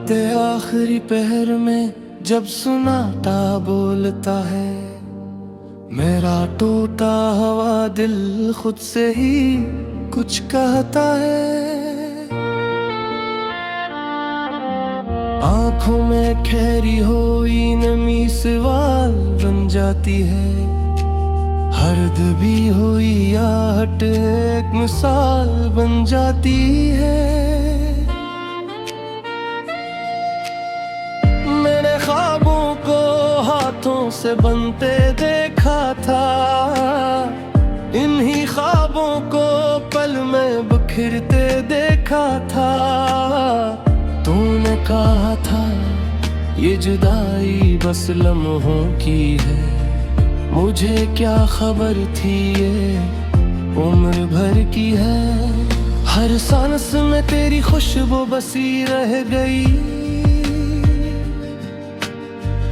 राते आखिरी पहर में जब सुनाता बोलता है, मेरा टूटा हुआ दिल खुद से ही कुछ कहता है। आंखों में ठहरी हुई नमी सवाल बन जाती है, हर्द भी हुई आहट एक मिसाल बन जाती है। मैंने ख्वाबों को हाथों से बनते देखा था, इन्हीं ख्वाबों को पल में बिखरते देखा था। तूने कहा था ये जुदाई बस लम्हों की है, मुझे क्या खबर थी ये उम्र भर की है। हर सांस में तेरी खुशबू बसी रह गई,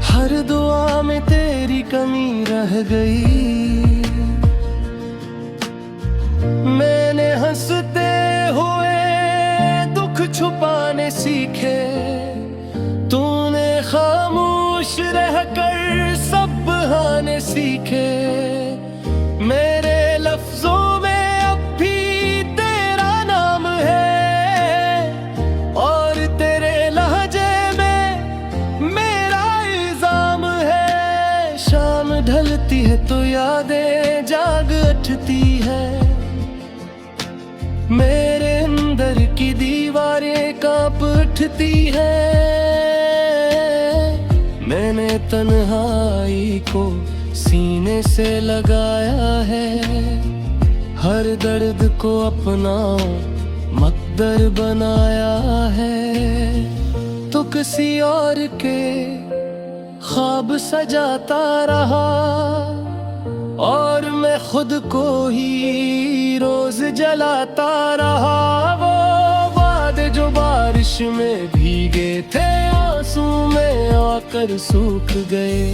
हर दुआ में तेरी कमी रह गई। मैंने हंसते हुए दुख छुपाने सीखे, तूने खामोश रहकर सब बहाने सीखे। मेरे लफ्जों में अब भी तेरा नाम है, और तेरे लहजे में मेरा इल्जाम है। शाम ढलती है तो यादें जाग उठती है, मेरे अंदर की दीवारें कांप उठती है। मैंने तन्हाई को सीने से लगाया है, हर दर्द को अपना मकदर बनाया है। तो किसी और के ख्वाब सजाता रहा, और मैं खुद को ही रोज जलाता रहा। वो वादे जो बारिश में भीगे थे, आंसू में आकर सूख गए।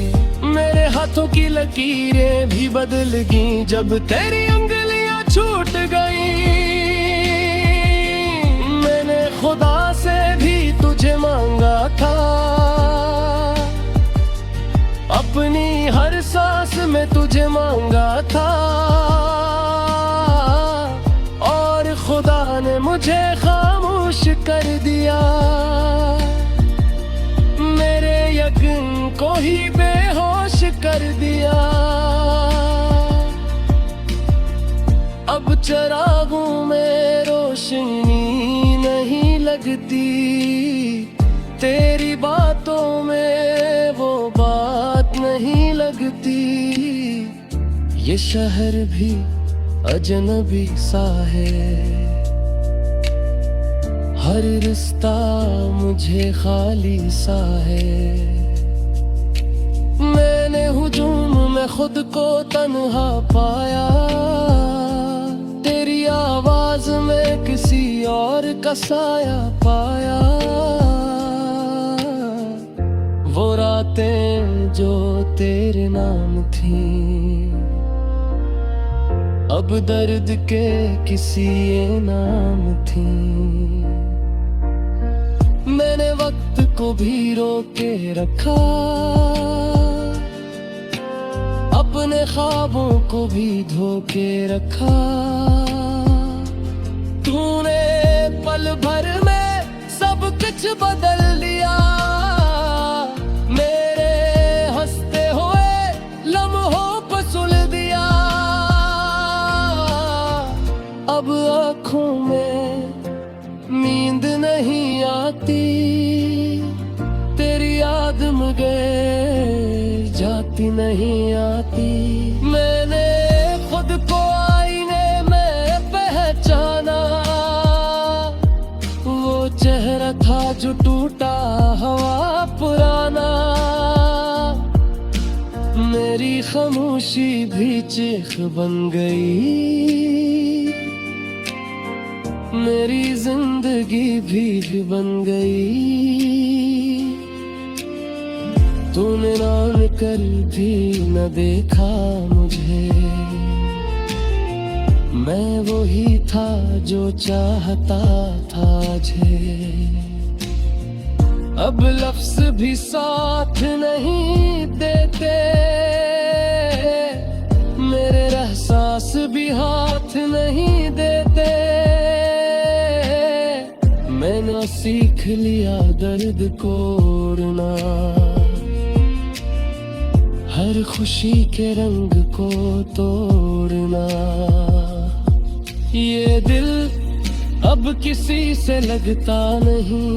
मेरे हाथों की लकीरें भी बदल गईं जब तेरी उंगलियां छूट गईं। मैंने खुदा से भी तुझे मांगा था, अपनी हर सांस में तुझे मांगा था, और खुदा ने मुझे खामोश कर दिया। मेरे यकीन को ही बेहोश कर दिया। अब चिरागों में रोशनी नहीं लगती, तेरी बातों में वो बात नहीं लगती। ये शहर भी अजनबी सा है, हर रिश्ता मुझे खाली सा है। मैंने हुजूम में खुद को तन्हा पाया, तेरी आवाज में किसी और का साया पाया। वो रातें जो तेरे नाम थी, अब दर्द के किसी नाम थी। मैंने वक्त को भी रोके रखा, अपने ख्वाबों को भी धोके रखा। तूने पल भर में सब कुछ बदल दिया, मेरे हंसते हुए लम्हों को सुल दिया। अब आँखों में नींद नहीं आती, तेरी याद मुझे जाती नहीं आती। मैंने खुद को आईने में पहचाना, वो चेहरा था जो टूटा हुआ पुराना। मेरी खामोशी भी चीख बन गई, मेरी जिंदगी भी बन गई। तूने नाम कर भी न देखा मुझे, मैं वही था जो चाहता था तुझे। अब लफ्ज भी साथ नहीं देते, मेरे एहसास भी हाथ नहीं देते। मैंने सीख लिया दर्द को ओढ़ना, हर खुशी के रंग को तोड़ना। ये दिल अब किसी से लगता नहीं,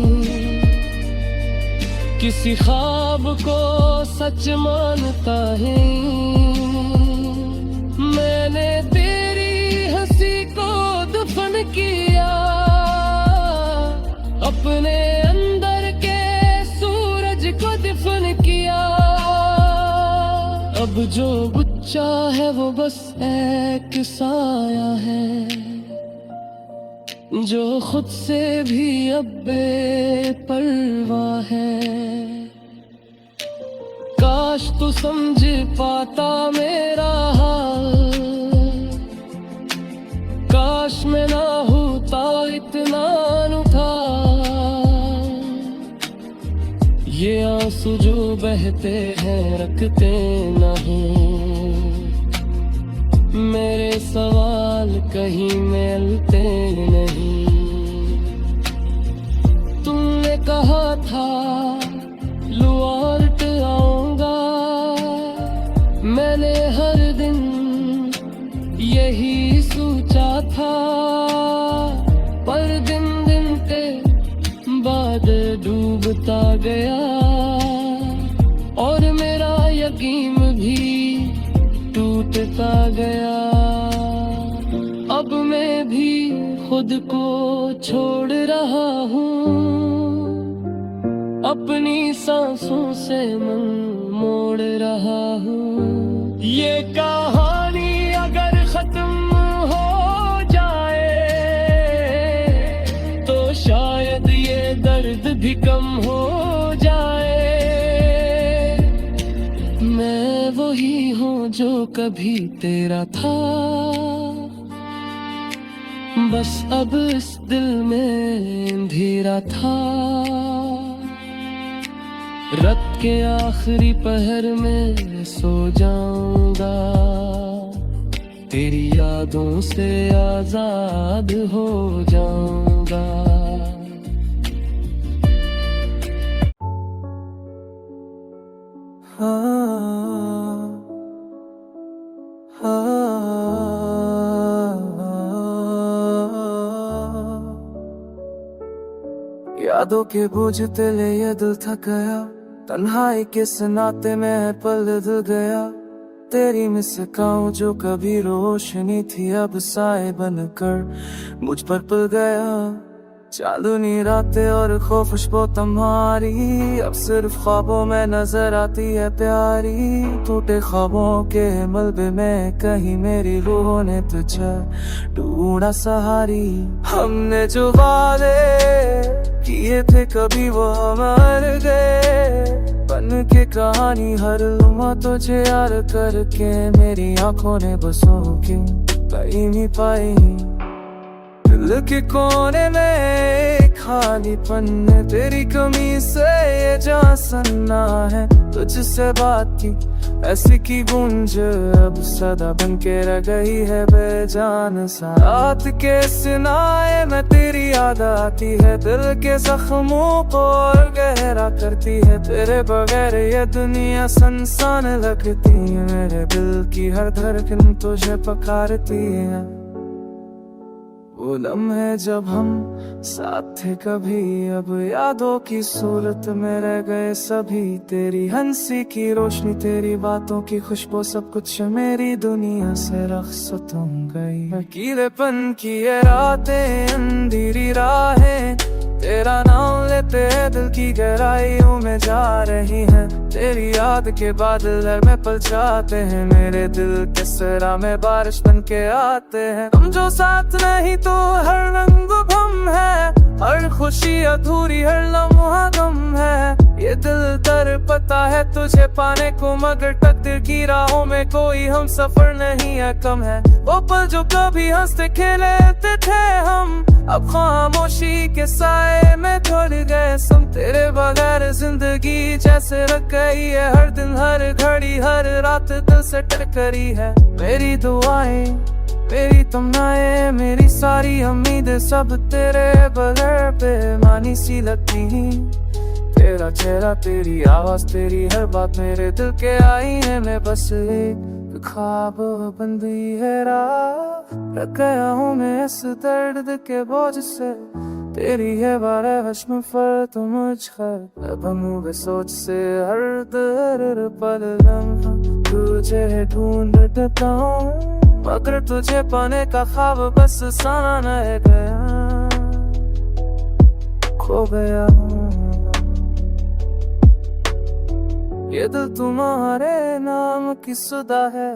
किसी ख्वाब को सच मानता है। मैंने तेरी हंसी को दफन किया, अपने अंदर के सूरज को दफन किया। अब जो बच्चा है वो बस एक साया है, जो खुद से भी अब बेपरवाह है। काश तू समझ पाता मेरा हाल, काश मैं ना होता इतना न था। ये आंसू जो बहते हैं रखते नहीं, मेरे सवाल कहीं मिलते नहीं। तुमने कहा था लौट आऊंगा, मैंने हर दिन यही सोचा था। पर दिन दिन के बाद डूबता गया, और मेरा यकीन भी टूटता गया। अब मैं भी खुद को छोड़ रहा हूँ, अपनी सांसों से मन मोड़ रहा हूँ। ये कहानी अगर खत्म हो जाए तो शायद ये दर्द भी कम हो जाए। मैं वही हूँ जो कभी तेरा था, बस अब इस दिल में अंधेरा था। रात के आखिरी पहर में सो जाऊंगा, तेरी यादों से आजाद हो जाऊंगा। यादों के बोझ तले ये दिल थक गया, तन्हाई के सनाते में पल धुल गया। तेरी मुस्कान जो कभी रोशनी थी अब साए बनकर मुझ पर पल गया। चांदनी रातें और खुशबू तुम्हारी अब सिर्फ ख्वाबों में नजर आती है प्यारी। टूटे ख्वाबों के मलबे में कहीं मेरी रूह ने तुझे ढूंढा सहारी। हमने जो वादे किए थे कभी वो मर गए, बन के कहानी हर लम्हा तुझे यार करके मेरी आंखों ने बसों की कहीं नहीं पाई। दिल के कोने में खालीपन तेरी कमी से ये जहाँ सन्ना है। तुझसे बात की ऐसी की गूंज अब सदा बन के रह गई है बेजान सा। रात के सुनाए में तेरी याद आती है, दिल के जख्मों को और गहरा करती है। तेरे बगैर ये दुनिया सुनसान लगती है, मेरे दिल की हर धड़कन तुझे पुकारती है। वो लम्हे जब हम साथ थे कभी अब यादों की सूरत में रह गए सभी। तेरी हंसी की रोशनी तेरी बातों की खुशबू सब कुछ मेरी दुनिया से रख्सत हो गई। अकेलेपन की ये रातें अंधेरी राहें तेरा नाम लेते हैं दिल की गहराइयों में जा रही हैं। तेरी याद के बादल में पल जाते हैं, मेरे दिल के सरा में बारिश बन के आते हैं। तुम जो साथ नहीं तो हर रंग भम है, हर खुशी अधूरी हर लम्हा गम है। ये दिल तर पता है तुझे पाने को, मगर तकदीर की राहों में कोई हम सफर नहीं है कम है। वो पल जो कभी हंसते खेलते थे हम, अब खामोशी के साए में थोड़ गए सुन, तेरे बगैर जिंदगी जैसे रख गई है। हर दिन हर घड़ी हर रात दिल से टकरी है। मेरी दुआएं मेरी तमन्नाएं मेरी सारी उम्मीदें सब तेरे बगैर बेमानी सी लगती हैं। तेरा चेहरा तेरी आवाज तेरी हर बात मेरे दिल के आईने में बस एक ख्वाब बंदी है राह। रख गया हूँ मैं इस दर्द के बोझ से, तेरी है बारह हश्म फर तो मुझ खर। अब सोच से हर दर पल लम्हा तुझे ढूंढता हूँ, मगर तुझे पाने का ख्वाब बस साना रह गया। खो गया हूँ ये दिल तुम्हारे नाम की सुदा है,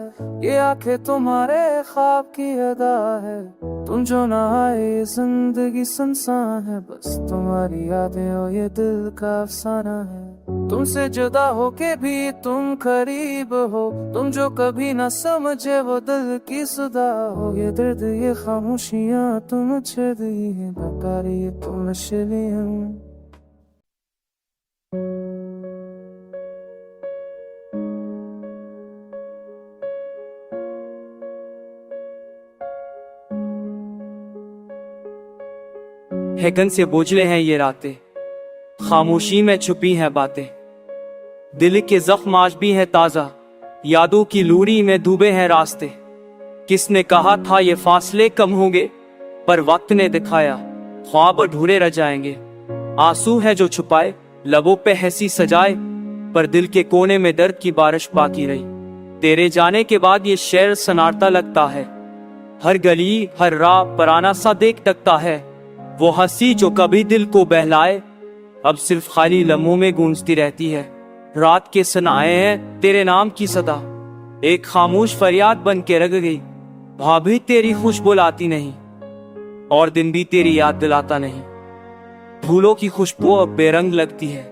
ये आंखें तुम्हारे ख्वाब की अदा है। तुम जो ना आए जिंदगी सुनसान है, बस तुम्हारी यादें हो ये दिल का अफसाना है। तुमसे जुदा होके भी तुम करीब हो, तुम जो कभी ना समझे वो दिल की सुदा हो। ये दर्द ये खामोशियाँ तुम मुझे दी है, बेकार ये तुम नशीलियाँ। है गन से बोझले हैं ये रातें, खामोशी में छुपी हैं बातें। दिल के जख्म आज भी है ताजा, यादों की लूड़ी में डूबे हैं रास्ते। किसने कहा था ये फासले कम होंगे, पर वक्त ने दिखाया ख्वाब अधूरे रह जाएंगे। आंसू है जो छुपाए लबों पे हंसी सजाए, पर दिल के कोने में दर्द की बारिश बाकी रही। तेरे जाने के बाद ये शहर सन्नाटा लगता है, हर गली हर राह पराना सा देख टकता है। वो हंसी जो कभी दिल को बहलाए, अब सिर्फ खाली लम्हों में गूंजती रहती है। रात के सनाए हैं तेरे नाम की सदा, एक खामोश फरियाद बन के रग गई। भाभी तेरी खुशबू लाती नहीं, और दिन भी तेरी याद दिलाता नहीं। फूलों की खुशबू अब बेरंग लगती है,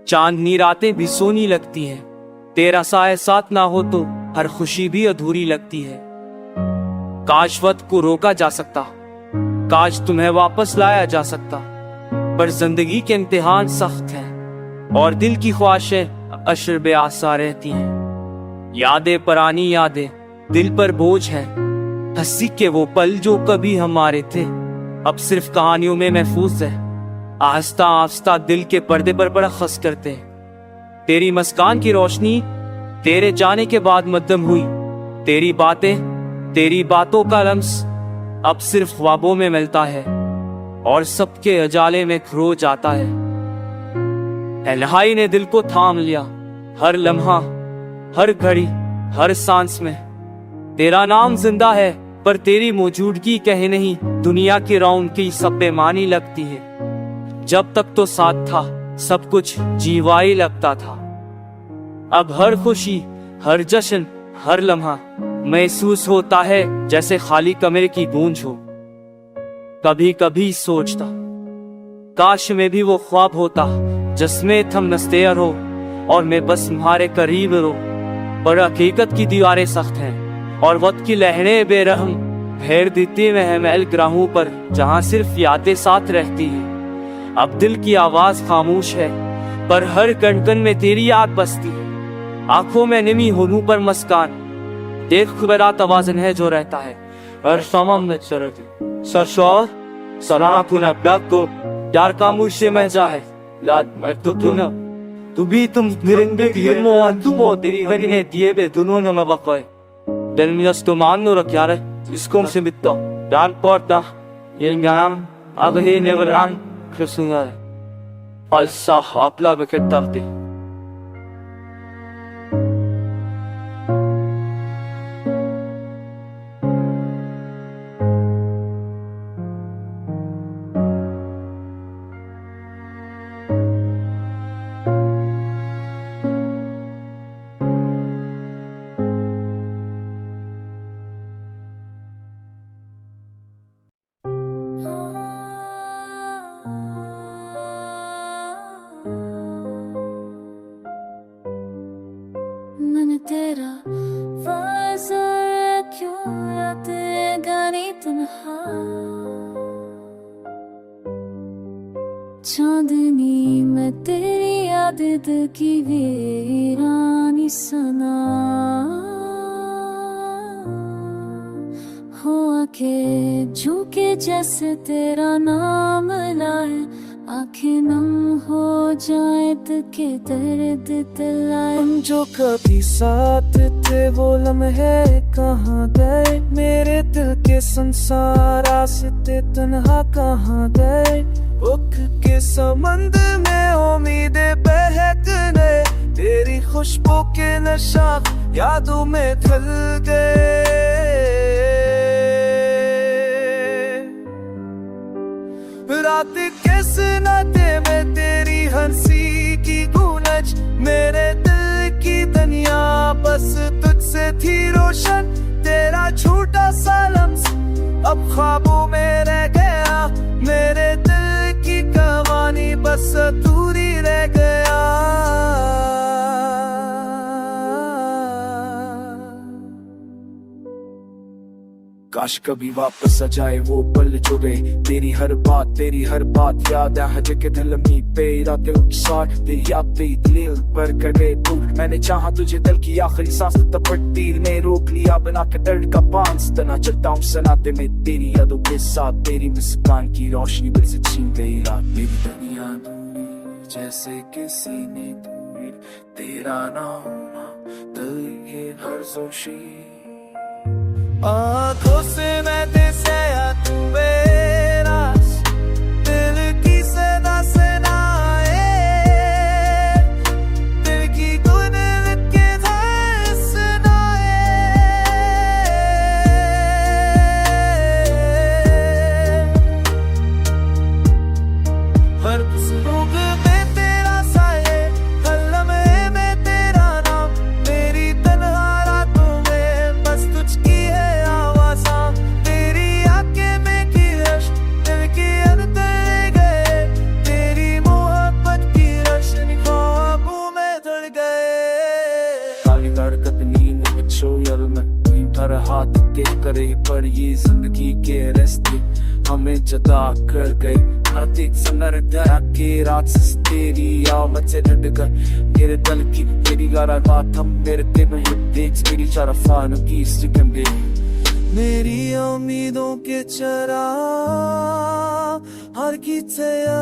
चांदनी रातें भी सोनी लगती हैं। तेरा साए साथ ना हो तो हर खुशी भी अधूरी लगती है। काश वक्त को रोका जा सकता, काश तुम्हें वापस लाया जा सकता, पर जिंदगी के इम्तिहान सख्त हैं और दिल की ख्वाहिशें अशर बेआसा रहती हैं। यादें पुरानी यादें दिल पर बोझ है, हंसी के वो पल जो कभी हमारे थे अब सिर्फ कहानियों में महफूज है। आहिस्ता आहिस्ता दिल के पर्दे पर बड़ा खस करते हैं। तेरी मुस्कान की रोशनी तेरे जाने के बाद मध्यम हुई। तेरी बातें तेरी बातों का लम्स अब सिर्फ ख्वाबों में मिलता है और सबके अजाले में खो जाता है। तन्हाई ने दिल को थाम लिया, हर लम्हा हर घड़ी हर सांस में तेरा नाम जिंदा है, पर तेरी मौजूदगी कहे नहीं दुनिया की रौनक की सब बेमानी लगती है। जब तक तो साथ था सब कुछ जीवाई लगता था, अब हर खुशी हर जश्न हर लम्हा महसूस होता है जैसे खाली कमरे की गूंज हो। कभी कभी सोचता काश में भी वो ख्वाब होता जिसमें थम नस्तेर हो और मैं बस तुम्हारे करीब रो। पर हकीकत की दीवारें सख्त हैं और वक्त की लहरें बेरहम फेर देती महमैल ग्राहों पर, जहां सिर्फ यादें साथ रहती है। अब दिल की आवाज खामोश है, पर हर कण में तेरी याद बसती है। आंखों में नमी होनू पर मुस्कान देख खुबरा तवाज़न है जो रहता है। और समम में चरती सरशोर सलाम पुना ब्लॉक को यार खामोश से मैं जाए लाद मैं तो तू भी तुम निरंगे की हिरमो तुमो तेरी हरी ने दिए बे दोनों ने मबकोय दिल में तो मान नो रख यार इसको से बितो डाल पोर्टा ये गाम अब ही नेवरान खुशूंगा अलसा अपला बकेताती दिल की वीरानी सना हो आके झुके जैसे तेरा नाम लाए, आंखें नम हो जाए दिल के दर्द दिलाए। हम जो कभी साथ थे वो लम्हे कहाँ गए, मेरे दिल के संसार रास्ते तन्हा कहाँ गए। बुक के समंदर में उम्मीदें बहकने, तेरी खुशबू के नशा यादों में ढल गए। रात के सन्नाटे में तेरी हंसी की गूंज, मेरे दिल की दुनिया बस तुझसे थी रोशन। तेरा झूठा सा लम्स अब ख्वाबों में रह गया, मेरे दिल की कहानी बस अधूरी रह गया। काश कभी वापस आ जाए वो पल जो गए, तेरी हर बात याद है के दिल में। तेरा दिल सार तेरी याद दिल पर कर गए तू, मैंने चाहा तुझे दिल की आखिरी सांस तब तीर में रोक लिया, बना के दर्द का बांस तना चलता हूँ सनाते में तेरी यादों के साथ। तेरी मुस्कान की रोशनी दिल से छीन गई रात, मेरी दुनिया दूरी जैसे किसी ने दूरी, तेरा नाम दिल ये हर जोशी। आँखों से मैं दिसे या तू बेरास, दिल की सदा सुनाए, दिल की धुन के धर सुनाए। हर सुबह में तेरा साये, हर लम्हे में तेरा नाम, मेरी तन्हा रातों में बस तुझकी हाथ के करे पर ये जिंदगी के रास्ते हमें जुदा कर गए। प्रतीक सनर दरा के रात से तेरी आवाज़ से डर गए, मेरे दिल की तेरी गारा बात हम मेरे दिल में देख मेरी चारफान की सिकंदे। मेरी उम्मीदों के चरा हर की तया,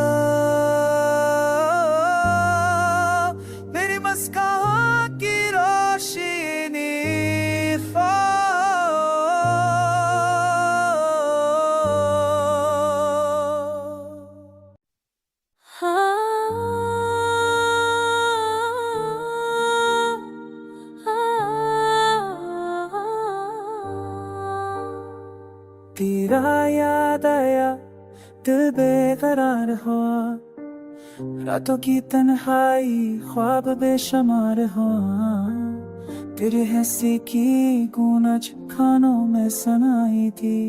मेरी मुस्कान की रोशनी तेरा याद आया दिल बेकरार हुआ, रातों की तन्हाई ख्वाब बेशुमार हुआ। तेरे हंसी की गूंज खानों में सुनाई थी,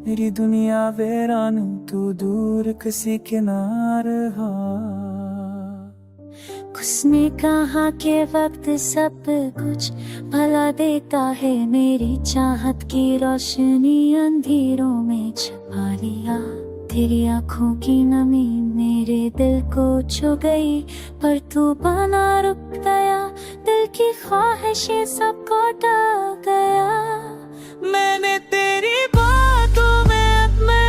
मेरी दुनिया वीरान तू दूर किसी किनार हो। उसने कहा के वक्त सब कुछ भला देता है, मेरी चाहत की रोशनी अंधेरों में छुपा लिया। तेरी आँखों की नमी मेरे दिल को छू गई, पर तू बना रुक गया, दिल की ख्वाहिशें सबको ढल गया। मैंने तेरी बातों में अपने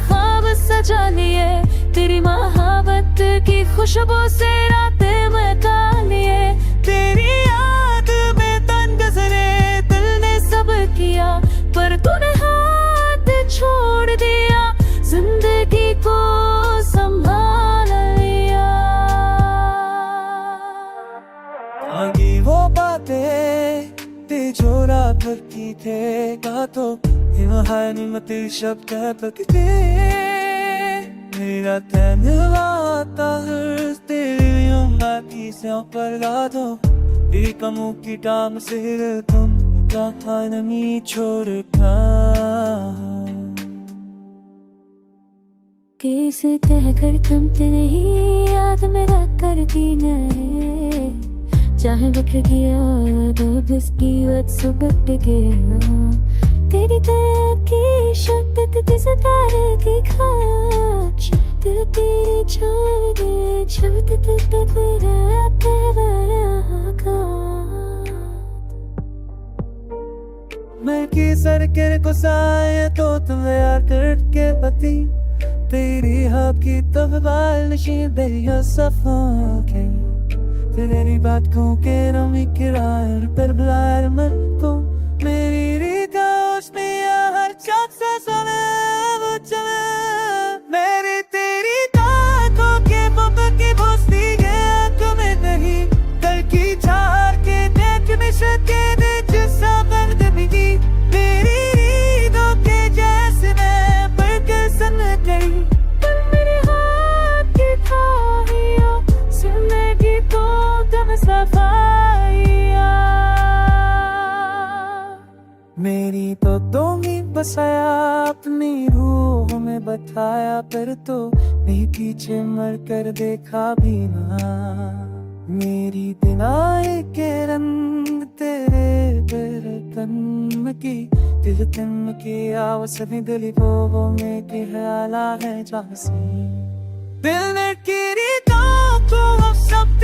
ख्वाब सजा लिए, तेरी मोहब्बत की खुशबू से रातें मिटा लिए। तेरी याद में तन गजरे दिल ने सब किया, पर तूने हाथ छोड़ दिया, जिंदगी को संभाल लिया। आगे वो बातें तिजोरा भरती थे, बातों मत शब्द पकते, मेरा धन्यवाद हर तेरी उम्मीद से पर गा दो। एक मुँह की टांग से तुम कहा नहीं छोड़ना, कैसे कहकर थमते नहीं, याद में रख करती नहीं, चाहे बिखर गया दर्द इसकी वक्त सुबह गया। तेरी तरफ की शक्ति सितारे की खाच, दिल तेरे छोड़े छूट तब रहते रहेगा मैं की सर के गुस्साए तो तुम यार करके पति तेरी हक की तब बाल नशीन दरिया सफों के तेरी बात को के रमी किराए पर बुलाए मन को मेरी रीता उसमें हर चाँद से सुने वो चले मेरी तेरी ताकों के बब की भोसती है आँखों में नहीं कल की झार के देख में शके दे जिसा बंद बिगी मेरी रीतों के जैसे मैं बढ़कर सन गई पर मेरे हाथ की थाहियों जिंदगी को दम सफाइया मेरी तो दोही बसाया अपनी रूह में बताया पर तो नहीं पीछे मर कर देखा भी ना मेरी दिनाए के रंग तेरे बरतन की दिल तन की आवाज़ भी दिली वो में के ख्याला है जहाँ से दिल ने की रीतों को अब सब